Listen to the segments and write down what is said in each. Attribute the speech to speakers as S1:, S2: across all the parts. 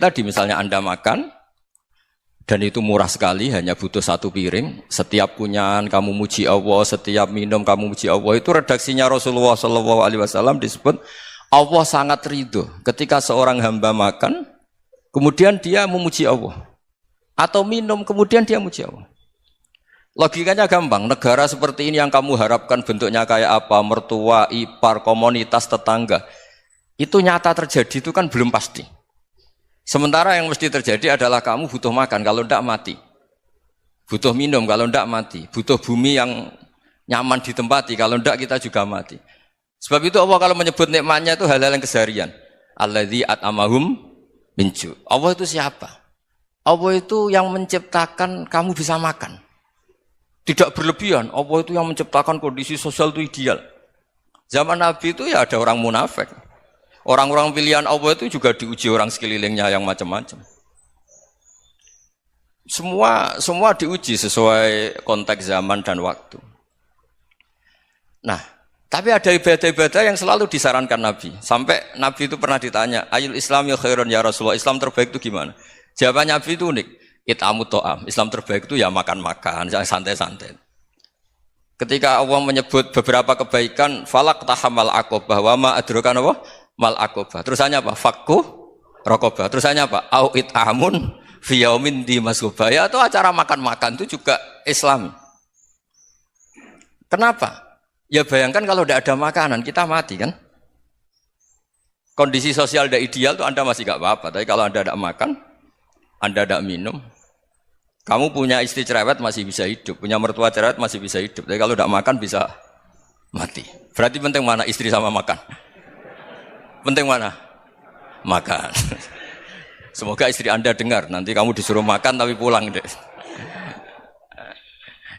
S1: Tadi misalnya Anda makan, dan itu murah sekali, hanya butuh satu piring. Setiap kunyahan kamu muji Allah, setiap minum kamu muji Allah. Itu redaksinya Rasulullah SAW disebut Allah sangat ridho ketika seorang hamba makan, kemudian dia memuji Allah. Atau minum, kemudian dia muji Allah. Logikanya gampang, negara seperti ini yang kamu harapkan bentuknya kayak apa, mertua, ipar, komunitas, tetangga. Itu nyata terjadi itu kan belum pasti. Sementara yang mesti terjadi adalah kamu butuh makan, kalau tidak mati. Butuh minum, kalau tidak mati. Butuh bumi yang nyaman ditempati, kalau tidak kita juga mati. Sebab itu Allah kalau menyebut nikmatnya itu hal-hal yang keseharian. Alladzi at'amahum min ju'. Allah itu siapa? Allah itu yang menciptakan kamu bisa makan. Tidak berlebihan, Allah itu yang menciptakan kondisi sosial itu ideal. Zaman Nabi itu ya ada orang munafik. Orang-orang pilihan Allah itu juga diuji orang sekelilingnya yang macam-macam. Semua diuji sesuai konteks zaman dan waktu. Nah, tapi ada ibadah-ibadah yang selalu disarankan Nabi. Sampai Nabi itu pernah ditanya, Ayul Islam ya khairun ya Rasulullah, Islam terbaik itu gimana? Jawaban Nabi itu unik. It'amu to'am. Islam terbaik itu ya makan-makan, santai-santai. Ketika Allah menyebut beberapa kebaikan, falak tahamal aqobah, wa ma adrokan apa? Mal aqobah. Terusannya apa? Fakku rokobah. Terusannya apa? Au it'amun fi yaumin di masghubah. Ya, itu acara makan-makan itu juga Islam. Kenapa? Ya bayangkan kalau tidak ada makanan, kita mati kan? Kondisi sosial tidak ideal itu Anda masih gak apa-apa. Tapi kalau Anda tidak makan, Anda tidak minum, kamu punya istri cerewet masih bisa hidup, punya mertua cerewet masih bisa hidup. Tapi kalau tidak makan bisa mati. Berarti penting mana istri sama makan? Penting mana? Makan. Semoga istri Anda dengar, nanti kamu disuruh makan tapi pulang deh.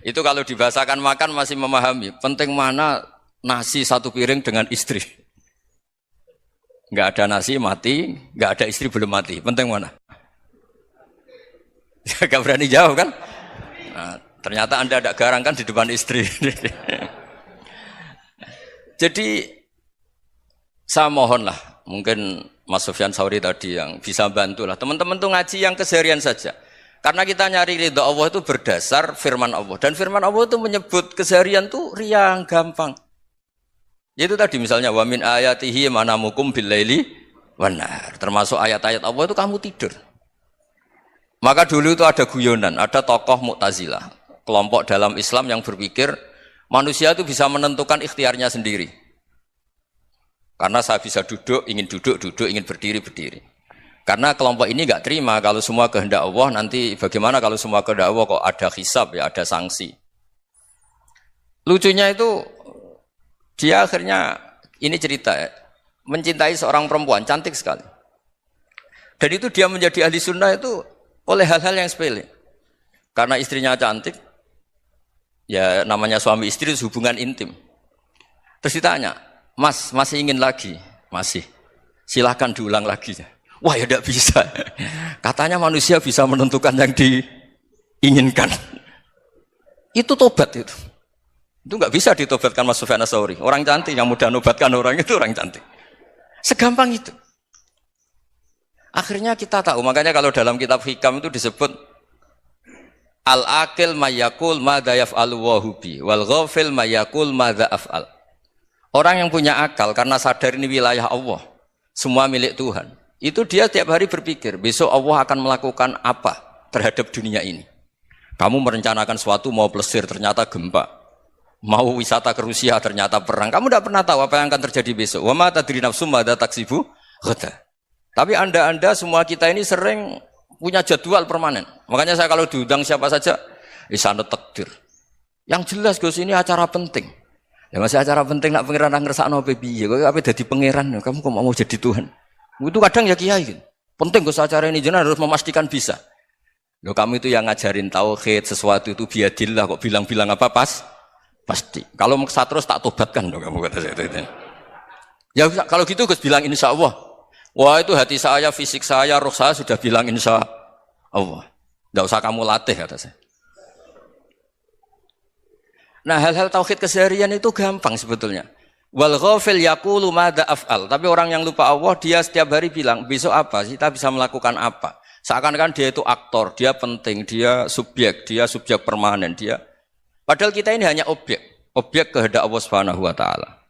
S1: Itu kalau dibahasakan makan masih memahami. Penting mana nasi satu piring dengan istri. Nggak ada nasi mati, nggak ada istri belum mati. Penting mana? Gak berani jawab kan? Nah, ternyata Anda ada garang kan di depan istri. Jadi saya mohonlah, mungkin Mas Sufyan Sauri tadi yang bisa bantulah. Teman-teman tuh ngaji yang keseharian saja. Karena kita nyari ridha Allah itu berdasar firman Allah. Dan firman Allah itu menyebut keseharian tuh riang, gampang. Yaitu tadi misalnya, wa min ayatihi manamukum bil-laili wan-nahar. Termasuk ayat-ayat Allah itu kamu tidur. Maka dulu itu ada guyonan, ada tokoh Mu'tazilah. Kelompok dalam Islam yang berpikir, manusia itu bisa menentukan ikhtiarnya sendiri. Karena saya bisa duduk, ingin berdiri, berdiri. Karena kelompok ini enggak terima kalau semua kehendak Allah, nanti bagaimana kalau semua kehendak Allah kok ada hisab ya, ada sanksi. Lucunya itu, dia akhirnya, ini cerita ya, mencintai seorang perempuan, cantik sekali. Dan itu dia menjadi ahli sunnah itu oleh hal-hal yang sepele. Karena istrinya cantik, ya namanya suami istri itu hubungan intim. Terus ditanya, Mas, masih ingin lagi? Masih. Silahkan diulang lagi. Wah ya tidak bisa. Katanya manusia bisa menentukan yang diinginkan. Itu tobat itu. Itu nggak bisa ditobatkan Mas Sufyan Ats-Tsauri. Orang cantik yang mudah nobatkan orang itu orang cantik. Segampang itu. Akhirnya kita tahu. Makanya kalau dalam kitab Hikam itu disebut al-aqil mayyakul madza yaf'alu wa hubi wal ghafil mayyakul madza af'al. Orang yang punya akal karena sadar ini wilayah Allah, semua milik Tuhan. Itu dia tiap hari berpikir, besok Allah akan melakukan apa terhadap dunia ini. Kamu merencanakan sesuatu mau plesir, ternyata gempa. Mau wisata ke Rusia, ternyata perang. Kamu tidak pernah tahu apa yang akan terjadi besok. Wa ma tadri nafsum madza taksibu ghadan. Tapi anda semua kita ini sering punya jadwal permanen. Makanya saya kalau diundang siapa saja, isana takdir. Yang jelas Gus ini acara penting. Ya masih acara penting nak pangeran ngersakno piye? Kok ape dadi pangeran? Kamu kok mau jadi Tuhan? Itu kadang ya kiai gitu. Penting Gus acara ini jenengan harus memastikan bisa. Loh kamu itu yang ngajarin tauhid, sesuatu itu biadillah kok bilang-bilang apa pasti. Kalau maksa terus tak tobatkan loh kamu kata saya itu. Ya kalau gitu Gus bilang insya Allah. Wah itu hati saya, fisik saya, roh saya sudah bilang insya Allah. Tidak usah kamu latih kata saya. Nah hal-hal tauhid keseharian itu gampang sebetulnya. Wal ghafil yaqulu madza af'al. Tapi orang yang lupa Allah dia setiap hari bilang, besok apa? Kita bisa melakukan apa? Seakan-akan dia itu aktor, dia penting, dia subjek permanen, dia. Padahal kita ini hanya objek kehendak Allah Subhanahu wa taala.